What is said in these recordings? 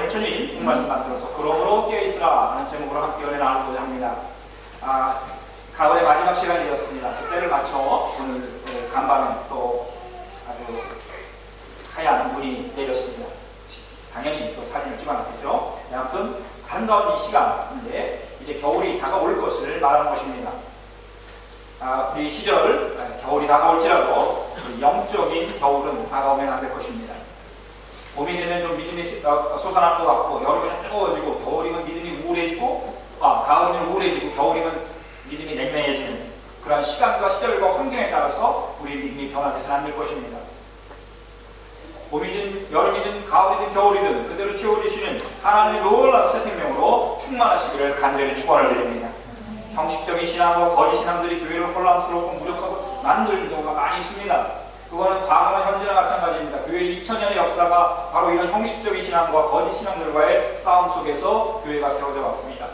천일 말씀만 들어서 그러므로 깨어있으라 하는 제목으로 함께 은혜 나누고자 합니다. 가을의 마지막 시간이 되었습니다. 그때를 맞춰 오늘 간밤에 또 아주 하얀 눈이 내렸습니다. 당연히 또 사진을 찍어놨겠죠. 아무튼 아름다운 이 시간인데 이제 겨울이 다가올 것을 말하는 것입니다. 우리 시절 겨울이 다가올지라도 영적인 겨울은 다가오면 안 될 것입니다. 봄이 되면 좀 믿음이 솟아날 것 같고, 여름이면 뜨거워지고, 겨울이면 믿음이 우울해지고, 가을이면 우울해지고, 겨울이면 믿음이 냉랭해지는 그런 시간과 시절과 환경에 따라서 우리 믿음이 변화되지 않을 것입니다. 봄이든 여름이든 가을이든 겨울이든 그대로 채워주시는 하나님의 놀라운 새 생명으로 충만하시기를 간절히 축원을 드립니다. 형식적인 신앙과 거짓 신앙들이 교회를 혼란스럽고 무력하고 만드는 경우가 많이 있습니다. 그거는 과거나 현재나 마찬가지입니다. 교회의 2000년의 역사가 바로 이런 형식적인 신앙과 거짓 신앙들과의 싸움 속에서 교회가 세워져 왔습니다.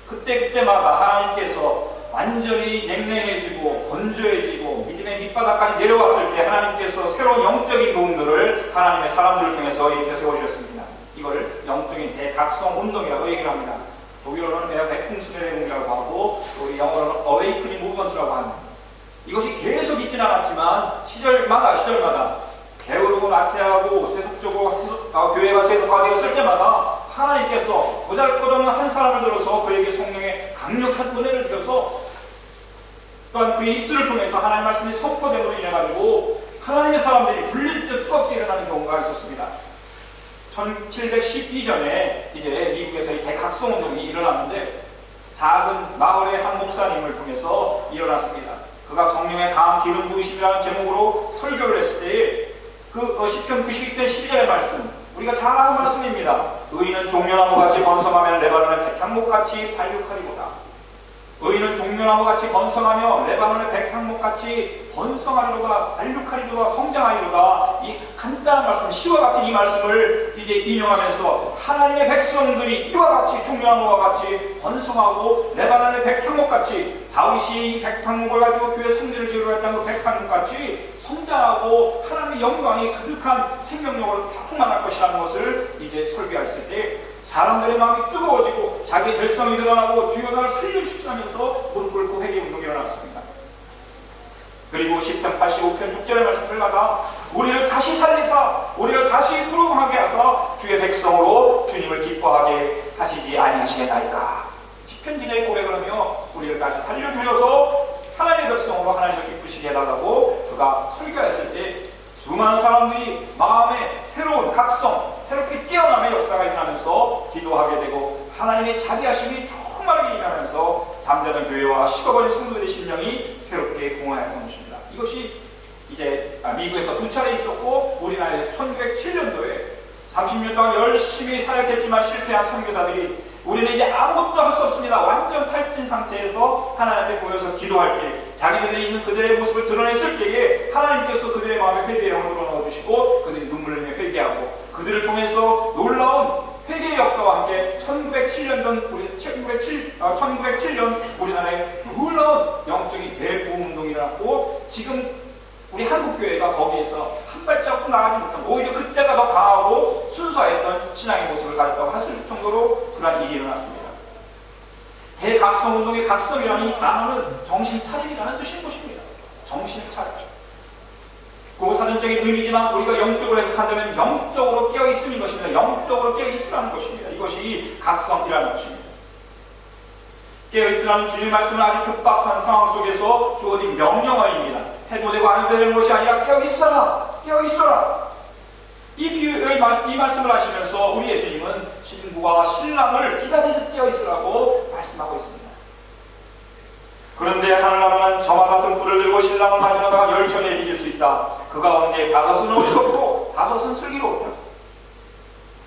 그때마다 하나님께서 완전히 냉랭해지고 건조해지고 믿음의 밑바닥까지 내려왔을 때 하나님께서 새로운 영적인 도움들을 하나님의 사람들을 통해서 이렇게 세워주셨습니다. 이걸 영적인 대각성 운동이라고 얘기를 합니다. 독일어로는 백풍스베공이라고 하고 우리 영어로는 어웨이크닝 무브먼트라고 합니다. 이것이 계속 있지는 않았지만 시절마다 게으르고 나태하고 세속적으로 교회가 세속화되었을 때마다 하나님께서 보잘것없는 한 사람을 들어서 그에게 성령의 강력한 은혜를 주셔서 또한 그의 입술을 통해서 하나님 말씀이 선포됨으로 인해 가지고 하나님의 사람들이 불릴듯 뜨겁게 일어나는 경우가 있었습니다. 1712년에 이제 미국에서 이 대각성 운동이 일어났는데 작은 마을의 한 목사님을 통해서 일어났습니다. 그가 성령의 강한 기름 부으심이라는 제목으로 설교를 했을 때에 그 시편 92편 12절의 말씀, 우리가 잘 아는 말씀입니다. 의인은 종려나무같이 번성하며 레바논의 백향목같이 발육하리로다. 의인은 종려나무같이 번성하며 레바논의 백향목같이 번성하리로다, 발육하리로다, 성장하리로다. 이 간단한 말씀, 시와 같은 이 말씀을 이제 인용하면서 하나님의 백성들이 이와 같이 종려나무와 같이 번성하고 레바논의 백향목같이, 다윗이 이 백향목을 가지고 교회 성전을 지으려 했던 그 백향목같이 성장하고 하나님의 영광이 가득한 생명력으로 충만할 것이라는 것을 이제 설교했을 때 사람들의 마음이 뜨거워지고 자기의 절성이 드러나고 주여 나를 살려주십시오 하면서 무릎 꿇고 회개 운동이 일어났습니다. 그리고 10편 85편 6절의 말씀을 받아 우리를 다시 살리사 우리를 다시 부르게 하사 주의 백성으로 주님을 기뻐하게 하시지 아니하시겠나이까. 10편 기자의 고백을 하며 우리를 다시 살려주셔서 하나님의 백성으로 하나님을 기쁘시게 해달라고 그가 설교했을 때 수많은 사람들이 마음에 새로운 각성, 새롭게 깨어남의 역사가 일어나면서 기도하게 되고 하나님의 자비하심이 충만하게 일어나면서 잠자던 교회와 식어버린 성도들의 심령이 새롭게 공허했던 것입니다. 이것이 이제 미국에서 두 차례 있었고 우리나라에서 1907년도에 30년 동안 열심히 사역했지만 실패한 선교사들이 우리는 이제 아무것도 할 수 없습니다. 완전 탈진 상태에서 하나님 앞에 모여서 기도할 때 자기들이 있는 그들의 모습을 드러냈을 때에 하나님께서 그들의 마음에 회개의 영을 불어넣어주시고 그들이 눈물을 흘리며 회개하고 그들을 통해서 놀라운 회개의 역사와 함께 1907년 우리나라에 놀라운 영적인 대부흥운동이 일어났고 지금 우리 한국교회가 거기에서 한 발자국도 나가지 못한 오히려 그때가 더 강하고 순수했던 신앙의 모습을 가졌다고 할 정도로 그러한 일이 일어났습니다. 대각성운동의 각성이라는 이 단어는 정신차림이라는 뜻인 것입니다. 정신차림. 그 사전적인 의미지만 우리가 영적으로 해석한다면 영적으로 깨어있음인 것입니다. 영적으로 깨어있으라는 것입니다. 이것이 각성이라는 것입니다. 깨어있으라는 주님의 말씀은 아주 급박한 상황 속에서 주어진 명령어입니다. 해도 되고 안 해도 되는 것이 아니라 깨어있어라! 깨어있어라! 이 말씀을 하시면서 우리 예수님은 신부가 신랑을 기다리듯 깨어있으라고 말씀하고 있습니다. 그런데 하늘나라는 저마다 등불을 들고 신랑을 맞으려다가 열천에 이길 수 있다. 그 가운데 5은 어리석고 5은 슬기롭다.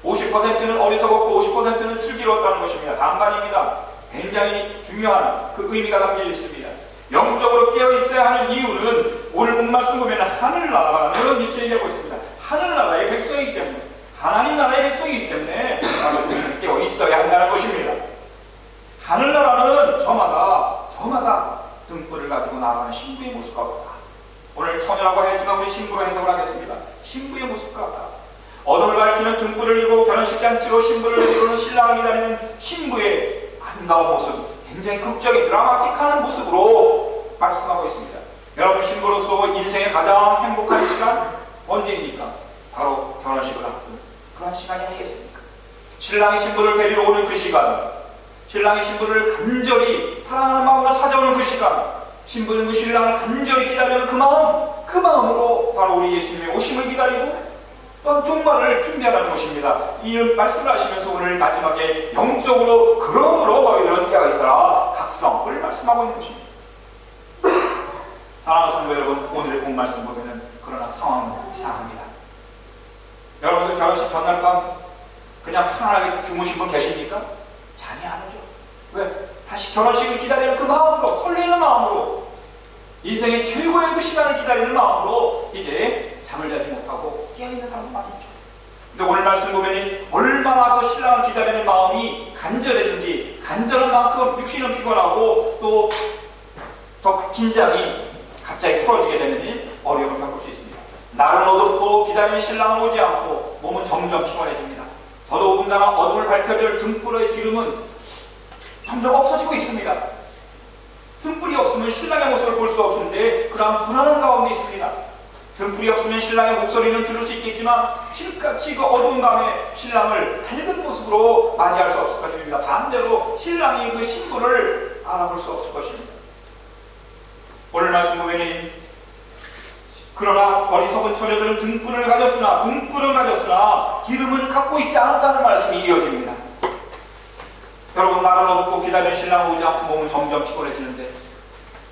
50%는 어리석었고 50%는 슬기로웠다는 것입니다. 반반입니다. 굉장히 중요한 그 의미가 담겨 있습니다. 영적으로 깨어있어야 하는 이유는 오늘 본 말씀 보면 하늘나라는 이렇게 얘기하고 있습니다. 하늘나라의 백성이기 때문에 하나님 나라의 백성이기 때문에 우리는 깨어있어야 한다는 것입니다. 하늘나라는 저마다 등불을 가지고 나아가는 신부의 모습과 같다. 오늘 처녀라고 했지만 우리 신부로 해석을 하겠습니다. 신부의 모습과 같다. 어둠을 밝히는 등불을 이고 결혼식 잔치로 신부를 이루는 신랑을 기다리는 신부의 아름다운 모습, 굉장히 극적인 드라마틱한 모습으로 말씀하고 있습니다. 여러분, 신부로서 인생의 가장 행복한 시간 언제입니까? 바로 결혼식을 앞둔 그런 시간이 아니겠습니까? 신랑이 신부를 데리러 오는 그 시간, 신랑이 신부를 간절히 사랑하는 마음으로 찾아오는 그 시간, 신부는 그 신랑을 간절히 기다리는 그 마음으로 바로 우리 예수님의 오심을 기다리고 또한 종말을 준비하라는 것입니다. 이 말씀을 하시면서 오늘 마지막에 영적으로 그러므로 너희들은 깨어 있어라 각성을 말씀하고 있는 것입니다. 사랑하는 성도 여러분, 오늘의 본 말씀 보면은 그러나 상황은 이상합니다. 여러분들 결혼식 전날 밤 그냥 편안하게 주무신 분 계십니까? 잠이 안 오죠. 왜? 다시 결혼식을 기다리는 그 마음으로, 설레는 마음으로, 인생의 최고의 그 시간을 기다리는 마음으로 이제 잠을 자지 못하고 깨어있는 사람은 많이 있죠. 근데 오늘 말씀 보면 얼마나 그 신랑을 기다리는 마음이 간절했는지, 간절한 만큼 육신은 피곤하고 또 더 긴장이 갑자기 풀어지게 되면 어려움을 겪을 수 있습니다. 날은 어둡고 기다리는 신랑은 오지 않고 몸은 점점 피곤해집니다. 더더군다나 어둠을 밝혀줄 등불의 기름은 점점 없어지고 있습니다. 등불이 없으면 신랑의 모습을 볼 수 없는데 그런 불안한 가운데 있습니다. 등불이 없으면 신랑의 목소리는 들을 수 있겠지만 실같이 그 어두운 밤에 신랑을 밝은 모습으로 맞이할 수 없을 것입니다. 반대로 신랑이 그 신부를 알아볼 수 없을 것입니다. 오늘 말씀 보면 그러나 어리석은 처녀들은 등불을 가졌으나 기름은 갖고 있지 않았다는 말씀이 이어집니다. 여러분, 날은 어둡고 기다리는 신랑은 오지 않고 몸은 점점 피곤해지는데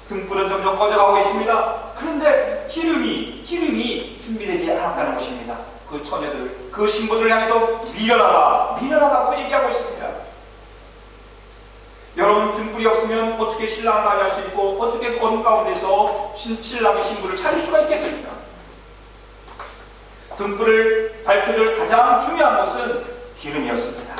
등불은 점점 꺼져가고 있습니다. 그런데 기름이 준비되지 않았다는 것입니다. 그 처녀들을, 그 신부들을 향해서 미련하다고 얘기하고 있습니다. 여러분, 등불이 없으면 어떻게 신랑을 맞이할 수 있고 어떻게 어둠 가운데서 신랑의 신부를 찾을 수가 있겠습니까? 등불을 밝혀줄 가장 중요한 것은 기름이었습니다.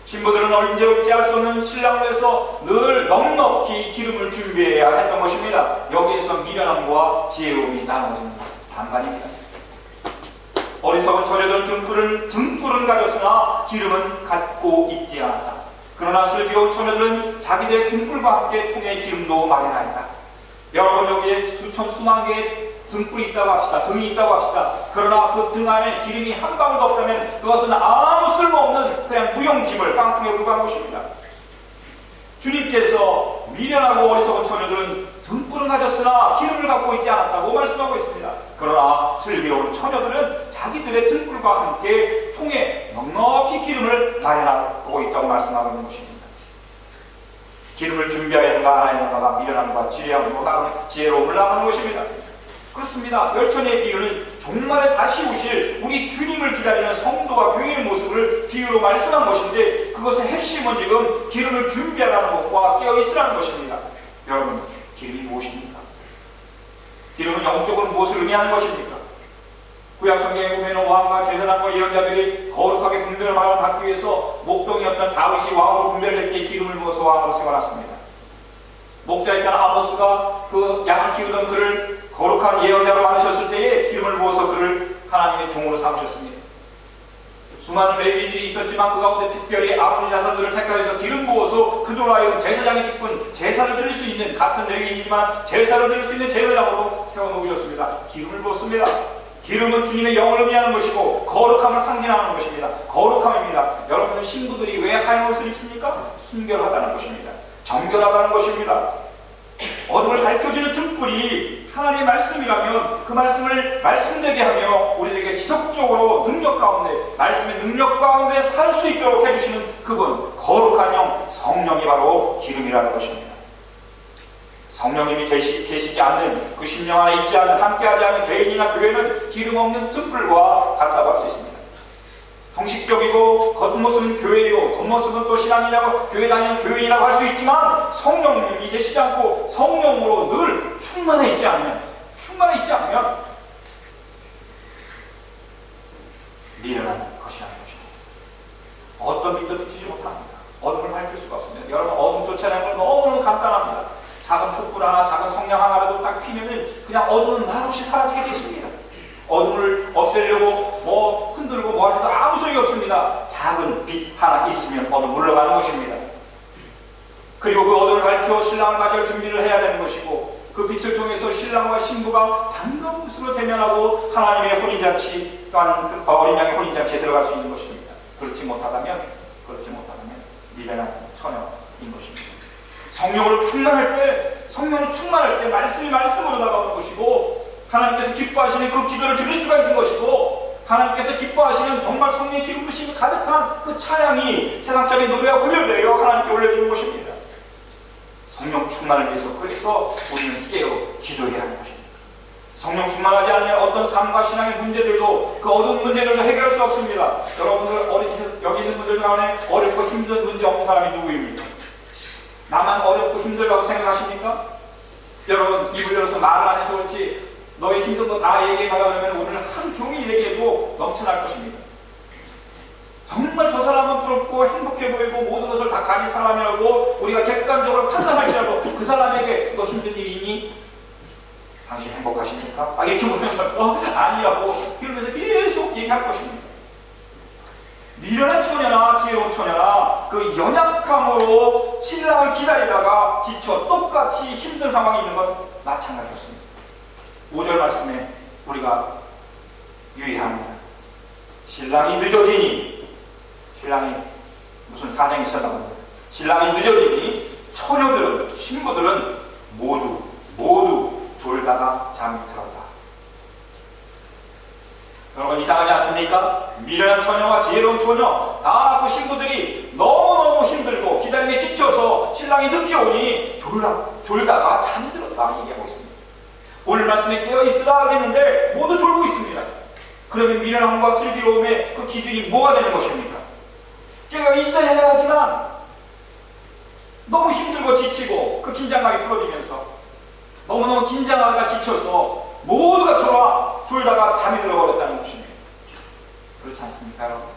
신부들은 언제 어찌할 수 없는 신랑을 위해서 늘 넉넉히 기름을 준비해야 했던 것입니다. 여기에서 미련함과 지혜로움이 나눠진 반반입니다. 어리석은 처녀들은 등불은 가졌으나 기름은 갖고 있지 않았다. 그러나 슬기로운 처녀들은 자기들의 등불과 함께 통에 기름도 마련하였다. 여러분, 여기에 수만 개의 등불이 있다고 합시다. 등이 있다고 합시다. 그러나 그 등 안에 기름이 한 방울도 없다면 그것은 아무 쓸모없는 그냥 무용지물, 깡통에 불과한 것입니다. 주님께서 미련하고 어리석은 처녀들은 등불은 가졌으나 기름을 갖고 있지 않았다고 말씀하고 있습니다. 그러나 슬기로운 처녀들은 자기들의 등불과 함께 통에 넉넉히 기름을 마련하고 있다고 말씀하고 있는 것입니다. 기름을 준비하였는가 안 하였는가가 미련함과 지혜로움을 나가는 것입니다. 그렇습니다. 열천의 비유는 종말에 다시 오실 우리 주님을 기다리는 성도와 교회의 모습을 비유로 말씀한 것인데 그것의 핵심은 지금 기름을 준비하라는 것과 깨어있으라는 것입니다. 여러분, 기름이 무엇입니까? 기름은 영적으로 무엇을 의미하는 것입니까? 구약성경에 보면 왕과 제사장과 예언자들이 거룩하게 분별을 받기 위해서 목동이었던 다윗이 왕으로 분별될 때 기름을 부어서 왕으로 세워놨습니다. 목자였던 아모스가 그 양을 키우던 그를 거룩한 예언자로 만드셨을 때에 기름을 부어서 그를 하나님의 종으로 삼으셨습니다. 수많은 레위인들이 있었지만 그 가운데 특별히 아론의 자손들을 택하여서 기름 부어서 그들로 하여금 제사장이 기쁜 제사를 드릴 수 있는, 같은 레위인이지만 제사를 드릴 수 있는 제사장으로 세워놓으셨습니다. 기름을 부었습니다. 기름은 주님의 영을 의미하는 것이고 거룩함을 상징하는 것입니다. 거룩함입니다. 여러분은 신부들이 왜 하얀 옷을 입습니까? 순결하다는 것입니다. 정결하다는 것입니다. 어둠을 밝혀주는 등불이 하나님의 말씀이라면 그 말씀을 말씀되게 하며 우리에게 지속적으로 능력 가운데, 말씀의 능력 가운데 살 수 있도록 해주시는 그분, 거룩한 영, 성령이 바로 기름이라는 것입니다. 성령님이 계시지 않는, 그 심령 안에 있지 않은, 함께하지 않은 개인이나 교회는 기름 없는 등불과 같다고 할 수 있습니다. 형식적이고 겉모습은 교회이고 겉모습은 또 신앙이라고, 교회 다니는 교인이라고 할 수 있지만 성령님이 계시지 않고 성령으로 늘 충만해 있지 않으면 미련한 것이라는 것입니다. 어떤 빛도 비치지 못합니다. 어둠을 밝힐 수가 없습니다. 여러분, 어둠 쫓아내는 건 너무너무 간단합니다. 작은 촛불 하나, 작은 성냥 하나라도 딱 피면은 그냥 어둠은 말없이 사라지게 되어 있습니다. 어둠을 없애려고 흔들고 뭐 해도 아무 소용이 없습니다. 작은 빛 하나 있으면 어둠 물러가는 것입니다. 그리고 그 어둠을 밝혀 신랑을 맞이할 준비를 해야 되는 것이고, 그 빛을 통해서 신랑과 신부가 반가운 모습으로 대면하고 하나님의 혼인잔치 또한 어린 양의 혼인잔치에 들어갈 수 있는 것입니다. 그렇지 못하다면 미련한 처녀인 것입니다. 성령으로 충만할 때 말씀이 말씀으로 다가오는 것이고, 하나님께서 기뻐하시는 그 기도를 드릴 수가 있는 것이고, 하나님께서 기뻐하시는 정말 성령의 기름 부심이 가득한 그 찬양이 세상적인 노래와 구별되어 하나님께 올려드리는 것입니다. 성령 충만을 위해서 그래서 우리는 깨어 기도해야 하는 것입니다. 성령 충만하지 않으면 어떤 삶과 신앙의 문제들도, 그 어두운 문제들도 해결할 수 없습니다. 여러분들 여기 있는 분들 가운데 어렵고 힘든 문제 없는 사람이 누구입니까? 나만 어렵고 힘들다고 생각하십니까? 여러분 입을 열어서 말을 안 해서 그렇지 너의 힘든 거 다 얘기해가려고 하면 오늘 하루 종일 얘기해도 넘쳐날 것입니다. 정말 저 사람은 부럽고 행복해 보이고 모든 것을 다 가진 사람이라고 우리가 객관적으로 판단할지라도 그 사람에게 너 힘든 일이 있니? 당신 행복하십니까? 이렇게 물으면서 아니라고 이러면서 계속 얘기할 것입니다. 미련한 처녀나 지혜로운 처녀나 그 연약함으로 신랑을 기다리다가 지쳐 똑같이 힘든 상황이 있는 건 마찬가지였습니다. 5절 말씀에 우리가 유의합니다. 신랑이 늦어지니, 신랑이 무슨 사정이 있었나 봅니다. 신랑이 늦어지니 처녀들은, 신부들은 모두 졸다가 잠이 들었다. 여러분 이상하지 않습니까? 미련한 처녀와 지혜로운 처녀 다 그 신부들이 너무너무 힘들고 기다림에 지쳐서 신랑이 늦게 오니 졸다가 잠이 들었다 얘기하고 있습니다. 오늘 말씀에 깨어있으라 그랬는데 모두 졸고 있습니다. 그러면 미련함과 슬기로움의 그 기준이 뭐가 되는 것입니까? 깨어있어야 하지만 너무 힘들고 지치고 그 긴장감이 풀어지면서 너무너무 긴장하다가 지쳐서 모두가 졸다가 잠이 들어버렸다는 것입니다. 그렇지 않습니까 여러분?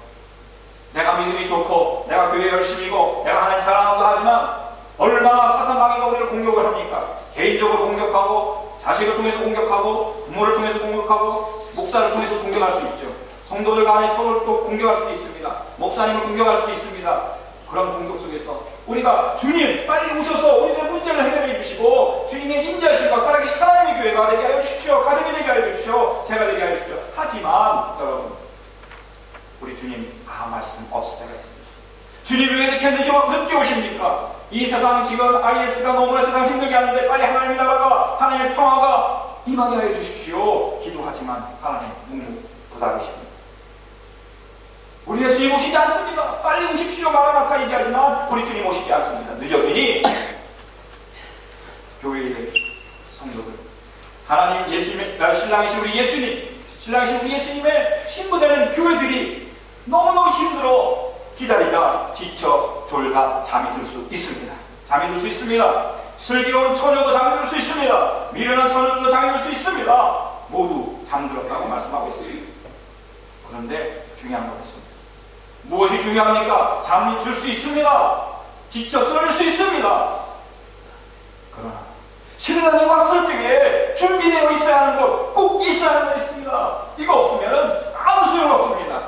내가 믿음이 좋고 내가 교회 열심히고 내가 하나님 사랑한다 하지만 얼마나 사탄 마귀가 우리를 공격을 합니까? 개인적으로 공격하고 자식을 통해서 공격하고 부모를 통해서 공격하고 목사를 통해서 공격할 수 있죠. 성도들 간에 서로를 또 공격할 수도 있습니다. 목사님을 공격할 수도 있습니다. 그런 공격 속에서 우리가 주님 빨리 오셔서 우리들의 문제를 해결해 주시고 주님의 임재하심과 살아계신 하나님의 교회가 되게 하여 주십시오. 가정이 되게 하여 주십시오. 제가 되게 하여 주십시오. 하지만 여러분 우리 주님 아무 말씀 없을 때가 있습니다. 주님이 왜 이렇게 늦게 오십니까? 이 세상 지금 IS가 너무나 세상 힘들게 하는데 빨리 하나님의 나라가 하나님의 평화가 임하게 하여 주십시오. 기도하지만 하나님 묵묵부답이십니다. 우리 예수님 오시지 않습니다. 빨리 오십시오. 마라나타 얘기하지만 우리 주님 오시지 않습니다. 늦어지니 교회의 성도들 하나님 예수님의 신랑이신 우리 예수님의 신부되는 교회들이 너무너무 힘들어 기다리다 지쳐 졸다 잠이 들 수 있습니다. 잠이 들 수 있습니다. 슬기로운 처녀도 잠이 들 수 있습니다. 미련한 처녀도 잠이 들 수 있습니다. 모두 잠들었다고 말씀하고 있습니다. 그런데 중요한 것 같습니다. 무엇이 중요합니까? 잠이 들 수 있습니다. 지쳐 쓰러질 수 있습니다. 그러나 신랑이 왔을 때에 준비되어 있어야 하는 것, 꼭 있어야 하는 것 있습니다. 이거 없으면 아무 소용없습니다.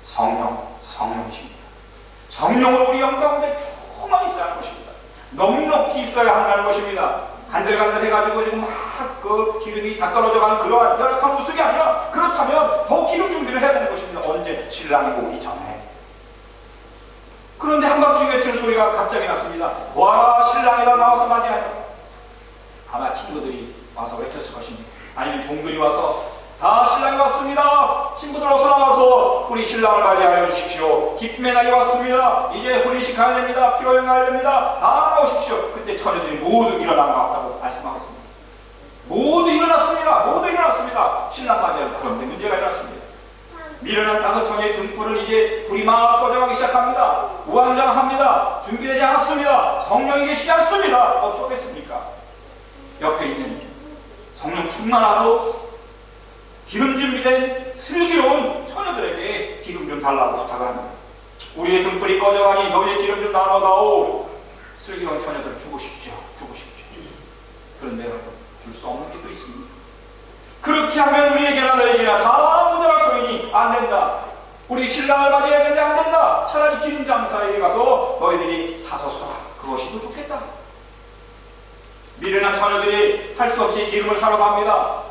성령이십니다. 성령으로 우리 영 가운데 조금만 있어야 하는 것입니다. 넉넉히 있어야 한다는 것입니다. 간들간들 해가지고 지금 막 그 기름이 다 떨어져가는 그러한 열악한 모습이 아니라 그렇다면 더 기름 준비를 해야 되는 것입니다. 언제? 신랑이 오기 전에. 그런데 한밤중에 치는 소리가 갑자기 났습니다. 와라 신랑이다 나와서 맞이하라. 아마 친구들이 와서 외쳤을 것입니다. 아니면 종들이 와서 다 신랑이 왔습니다. 친구들 어서 나와서 우리 신랑을 맞이하여 주십시오. 기쁨의 날이 왔습니다. 이제 혼인식 가야 됩니다. 피로연 가야 됩니다. 다 나오십시오. 그때 처녀들이 모두 일어나 나왔다고 말씀하고 있습니다. 모두 일어났습니다. 신랑 맞이하여. 그런데 문제가 일어났습니다. 미련한 다섯 처녀의 등불은 이제 불이 막 꺼져가기 시작합니다. 우왕좌왕합니다. 준비되지 않았습니다. 성령이 계시지 않습니다. 어떻게 하겠습니까? 옆에 있는 성령 충만하고 기름 준비된 슬기로운 처녀들에게 기름 좀 달라고 부탁을 합니다. 우리의 등불이 꺼져가니 너희의 기름 좀 나눠다오. 슬기로운 처녀들 주고 싶죠. 그런데 줄 수 없는 게 또 있습니다. 그렇게 하면 우리에게나 너에게나 다 모자랄 터이니 안 된다. 우리 신랑을 맞이해야 되는데 안 된다. 차라리 기름 장사에게 가서 너희들이 사서 쏘라. 그것이 더 좋겠다. 미련한 처녀들이 할 수 없이 기름을 사러 갑니다.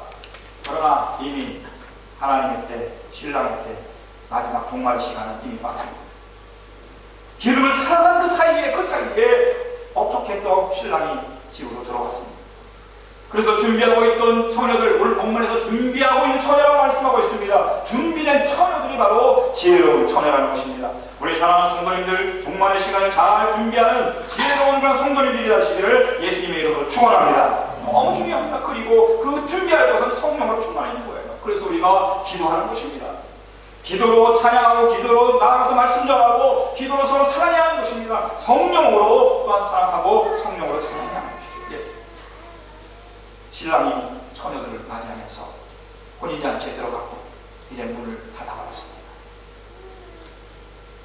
그러나 이미 하나님의 때, 신랑의 때, 마지막 종말 시간은 이미 왔습니다. 기름을 사러 간 그 사이에 어떻게 또 신랑이 집으로 들어갔습니다. 그래서 준비하고 있던 처녀들, 오늘 본문에서 준비하고 있는 처녀라고 말씀하고 있습니다. 준비된 처녀들이 바로 지혜로운 처녀라는 것입니다. 우리 사랑하는 성도님들, 종말의 시간을 잘 준비하는 지혜로운 그런 성도님들이 되시기를 예수님의 이름으로 축원합니다. 너무 중요합니다. 그리고 그 준비할 것은 성령으로 충만한 거예요. 그래서 우리가 기도하는 것입니다. 기도로 찬양하고 기도로 나아가서 말씀 전하고 기도로 서로 사랑해야 하는 것입니다. 성령으로 또한 사랑하고 성령으로 찬양해야 하는 것입니다. 신랑이 처녀들을 맞이하면서 혼인잔치에 들어갔고 이제 문을 닫아버렸습니다.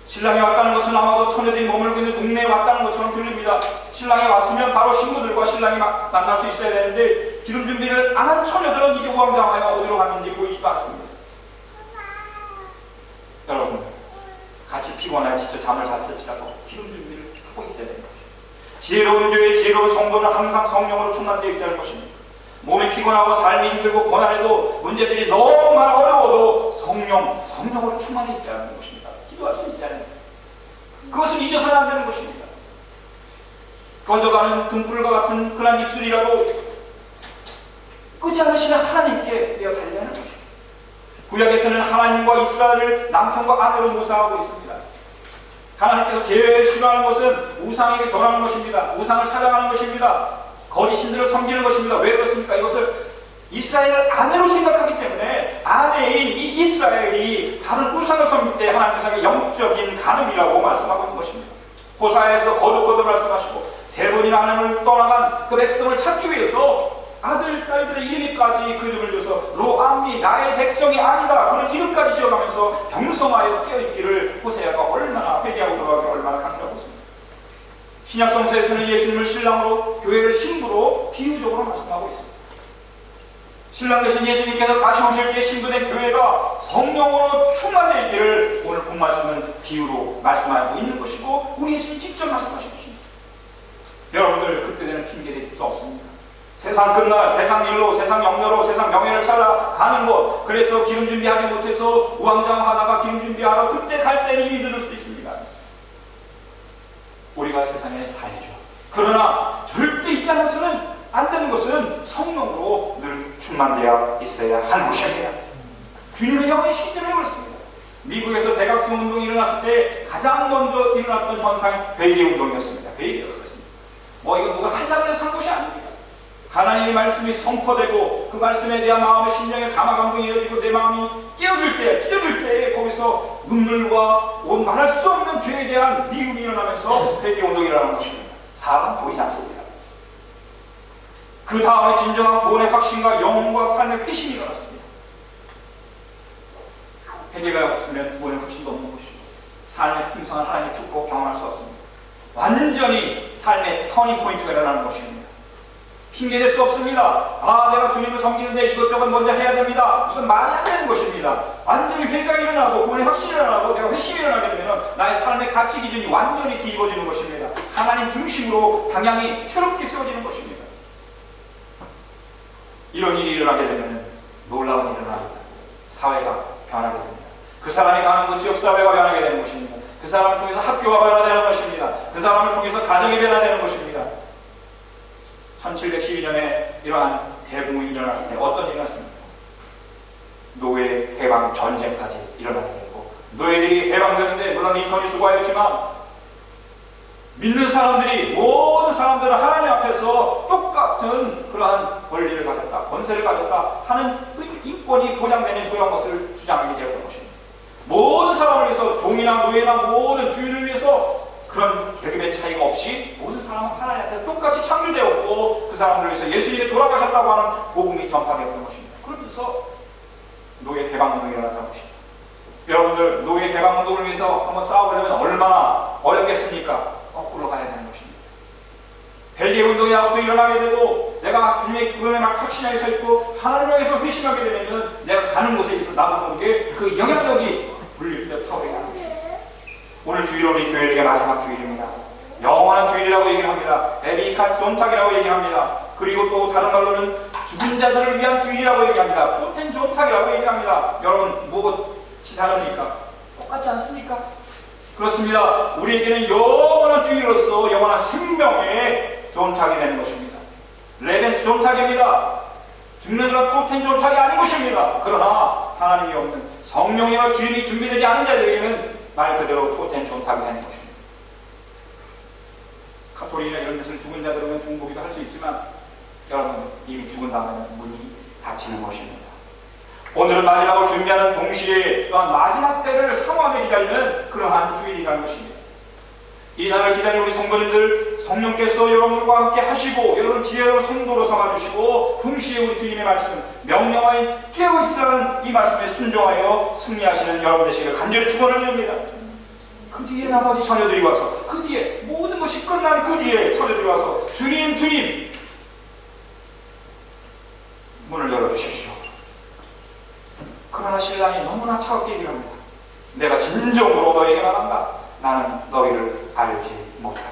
신랑이 왔다는 것은 아마도 처녀들이 머물고 있는 동네에 왔다는 것처럼 들립니다. 신랑이 왔으면 바로 신부들과 신랑이 만날 수 있어야 되는데 기름 준비를 안 한 처녀들은 이제 우왕좌왕하여 어디로 갔는지 보이지도 않습니다. 여러분, 같이 피곤하여 지쳐 잠을 잤을지라도 기름 준비를 하고 있어야 되는 것입니다. 지혜로운 교회, 지혜로운 성도는 항상 성령으로 충만되어 있다는 것입니다. 몸이 피곤하고 삶이 힘들고 고난해도 문제들이 너무 많아 어려워도 성령으로 충만해 있어야 하는 것입니다. 기도할 수 있어야 하는 것입니다. 그것은 잊어서는 안 되는 것입니다. 꺼져가는 등불과 같은 그런 입술이라도 끄지 않으시는 하나님께 내어 달려야 하는 것입니다. 구약에서는 하나님과 이스라엘을 남편과 아내로 묘사하고 있습니다. 하나님께서 제일 싫어하는 것은 우상에게 절하는 것입니다. 우상을 찾아가는 것입니다. 거짓 신들을 섬기는 것입니다. 왜 그렇습니까? 이것을 이스라엘을 아내로 생각하기 때문에 아내인 이 이스라엘이 다른 우상을 섬길 때 하나님께서 영적인 간음이라고 말씀하고 있는 것입니다. 호사에서 거듭 말씀하시고 세 번이나 하나님을 떠나간 그 백성을 찾기 위해서 아들, 딸들의 이름까지 그 이름을 줘서 로암미 나의 백성이 아니다 그런 이름까지 지어가면서 병성하여 깨어있기를 호세아가 얼마나 회개하고 돌아가기 얼마나 강조하고 있습니다. 신약성서에서는 예수님을 신랑으로 교회를 신부로 비유적으로 말씀하고 있습니다. 신랑 되신 예수님께서 다시 오실 때 신부된 교회가 성령으로 충만되어 있기를 오늘 본 말씀은 비유로 말씀하고 있는 것이고 우리 예수님이 직접 말씀하신 것입니다. 여러분들 그때 되는 핑계될 수 없습니다. 세상 끝날, 세상 일로, 세상 영녀로, 세상 명예를 찾아가는 것, 그래서 기름 준비하지 못해서 우왕좌왕하다가 기름 준비하러 그때 갈 때는 이미 늦을 수도 있습니다. 우리가 세상에 살죠. 그러나 절대 잊지 않아서는 안 되는 것은 성령으로 늘 충만되어 있어야 하는 것입니다. 주님의 영의 시기 때문에 그렇습니다. 미국에서 대각성 운동이 일어났을 때 가장 먼저 일어났던 현상이 회개 운동이었습니다. 회개였습니다. 이거 누가 한 장을 산 것이 아닙니다. 하나님의 말씀이 선포되고 그 말씀에 대한 마음의 심령의 감화감동이 이어지고 내 마음이 깨어질 때, 찢어질 때 거기서 눈물과 말할 수 없는 죄에 대한 미움이 일어나면서 회개운동이 일어나는 것입니다. 사람 보이지 않습니다. 그 다음에 진정한 구원의 확신과 영혼과 삶의 회심이 일어났습니다. 회개가 없으면 구원의 확신도 없는 것입니다. 삶의 풍성한 하나님의 축복 경험할 수 없습니다. 완전히 삶의 터닝포인트가 일어나는 것입니다. 핑계댈 수 없습니다. 내가 주님을 섬기는데 이것저것 먼저 해야 됩니다. 이건 말이 안 되는 것입니다. 완전히 회개가 일어나고 구원의 확신이 일어나고 내가 회심이 일어나게 되면 나의 삶의 가치 기준이 완전히 뒤집어지는 것입니다. 하나님 중심으로 방향이 새롭게 세워지는 것입니다. 이런 일이 일어나게 되면 놀라운 일이 일어납니다. 사회가 변하게 됩니다. 그 사람이 가는 그 지역사회가 변하게 되는 것입니다. 그 사람을 통해서 학교가 변화되는 것입니다. 그 사람을 통해서 가정이 변화되는 것입니다. 1712년에 이러한 대붕이 일어났을 때 어떤 일이 일어났습니까? 노예 해방 전쟁까지 일어나게 되고 노예들이 해방되는데 물론 링컨이 수고하였지만 믿는 사람들이 모든 사람들은 하나님 앞에서 똑같은 그러한 권리를 가졌다, 권세를 가졌다 하는 인권이 보장되는 그런 것을 주장하게 되었던 것입니다. 모든 사람을 위해서 종이나 노예나 모든 주인을 위해서 그런 계급의 차이가 없이 모든 사람은 하나님 앞에 똑같이 창조되었고 그 사람들을 위해서 예수님이 돌아가셨다고 하는 복음이 전파되었던 것입니다. 그러면서 노예 해방운동이 일어났다는 것입니다. 여러분들 노예 해방운동을 위해서 한번 싸우려면 얼마나 어렵겠습니까? 거꾸로 가야 되는 것입니다. 벨기에 운동이 아무튼 일어나게 되고 내가 내가 주님의 구원에 막 확신하게 서 있고 하나님을 위해서 회심하게 되면 내가 가는 곳에 있어 나도 모르게 그 영향력이 물리며 타오르게 하는 것입니다. 오늘 주일 우리 교회에게 마지막 주일입니다. 영원한 주일이라고 얘기합니다. 에비칸 존탁이라고 얘기합니다. 그리고 또 다른 말로는 죽은 자들을 위한 주일이라고 얘기합니다. 포텐 존탁이라고 얘기합니다. 여러분 무엇이 다릅니까? 똑같지 않습니까? 그렇습니다. 우리에게는 영원한 주일로서 영원한 생명의 존탁이 되는 것입니다. 레벤스 존탁입니다. 죽는 그런 포텐 존탁이 아닌 것입니다. 그러나 하나님이 없는 성령의 기름이 준비되지 않은 자들에게는 말 그대로 포텐 존탁이 되는 것입니다. 카톨릭이나 이런 데서는 죽은 자들은 중보기도 할 수 있지만 여러분 이미 죽은 다음에는 문이 닫히는 것입니다. 오늘은 마지막을 준비하는 동시에 또한 마지막 때를 사모하며 기다리는 그러한 주일이라는 것입니다. 이 날을 기다리는 우리 성도님들 성령께서 여러분과 함께 하시고 여러분 지혜로운 성도로 삼아주시고 동시에 우리 주님의 말씀 명령하여 깨어있으라는 이 말씀에 순종하여 승리하시는 여러분 되시기를 간절히 축원을 드립니다. 그 뒤에 나머지 처녀들이 와서 그 뒤에 모든 것이 끝난 그 뒤에 처녀들이 와서 주님 주님 문을 열어주십시오. 그러나 신랑이 너무나 차갑게 얘기를 합니다. 내가 진정으로 너에게 말한다. 나는 너희를 알지 못한다.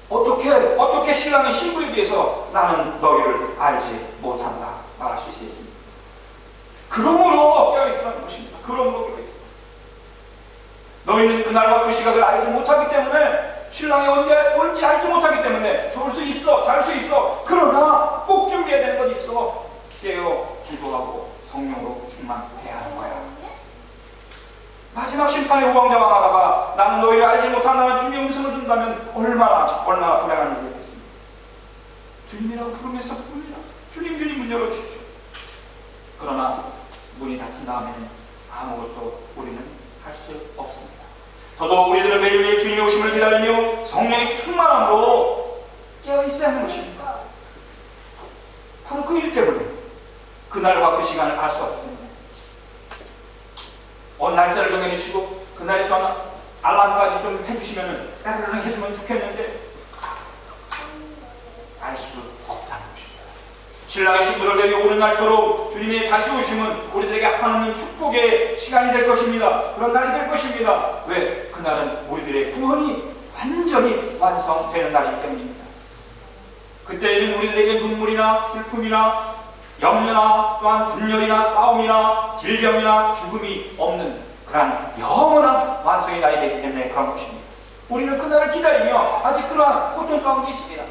어떻게 신랑의 신부에 비해서 나는 너희를 알지 못한다 말할 수 있습니다. 그러므로 깨어있으라는 것입니다. 그러므로 깨어있으라. 너희는 그날과 그 시각을 알지 못하기 때문에 신랑이 언제 올지 알지 못하기 때문에 좋을 수 있어 잘 수 있어. 그러나 꼭 준비해야 되는 것 있어. 깨어 기도하고 성령으로 충만해야 하는 거야. 마지막 심판의 우왕좌왕 하다가 나는 너희를 알지 못한다는 주님의 음성을 듣는다면 얼마나 불행한 일이겠습니까? 주님이라고 부르면서 부릅니다. 주님 주님 문 열어주십시오. 그러나 문이 닫힌 다음에는 아무것도 우리는 할 수 없습니다. 더더욱 우리들은 매일매일 주님의 오심을 기다리며 성령의 충만함으로 깨어있어야 하는 것입니다. 바로 그 일 때문에 그날과 그 시간을 알 수 없기 때문에 날짜를 정해주시고 그날에 또한 알람까지 좀 해주시면 따르릉 해주면 좋겠는데 알 수 없다는 것입니다. 신랑의 신부를 데리고 오는 날처럼 주님의 다시 오심은 우리들에게 하나님 축복의 시간이 될 것입니다. 그런 날이 될 것입니다. 왜? 그날은 우리들의 구원이 완전히 완성되는 날이기 때문입니다. 그때에는 우리들에게 눈물이나 슬픔이나 염려나 또한 분열이나 싸움이나 질병이나 죽음이 없는 그러한 영원한 완성의 날이 되기 때문에 그런 것입니다. 우리는 그날을 기다리며 아직 그러한 고통 가운데 있습니다.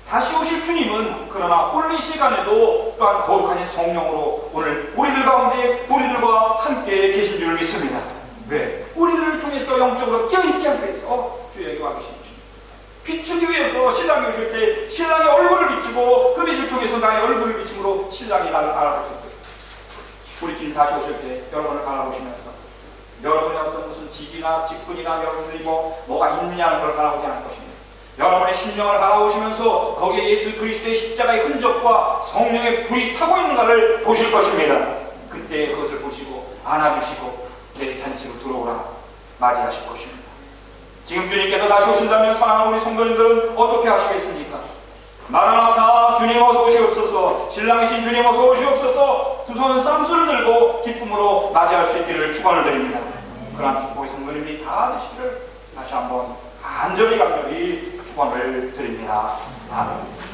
다시 오실 주님은 그러나 오늘 이 시간에도 또한 거룩하신 성령으로 오늘 우리들 가운데 우리들과 함께 계신 줄을 믿습니다. 왜? 우리들을 통해서 영적으로 깨어있게 하기 위해서 주에게 와 계십니다. 비추기 위해서 신랑이 오실 때 신랑의 얼굴을 비추고 그 빛을 통해서 나의 얼굴을 비춤으로 신랑이 나를 알아볼 수 있도록 우리 주님 다시 오실 때 여러분을 바라보시면서 여러분의 어떤 무슨 직이나 직분이나 여러분들이 뭐가 있느냐는 걸 바라보지 않을 것입니다. 여러분의 심령을 바라보시면서 거기에 예수 그리스도의 십자가의 흔적과 성령의 불이 타고 있는가를 보실 것입니다. 그때 그것을 보시고 안아주시고 내 잔치로 들어오라 맞이하실 것입니다. 지금 주님께서 다시 오신다면 사랑하는 우리 성도님들은 어떻게 하시겠습니까? 마라나타 주님 어서 오시옵소서. 신랑이신 주님 어서 오시옵소서. 두 손 쌍수를 들고 기쁨으로 맞이할 수 있기를 축원을 드립니다. 그러한 축복의 성도님이 다 되시기를 다시 한번 간절히 축원을 드립니다. 아멘.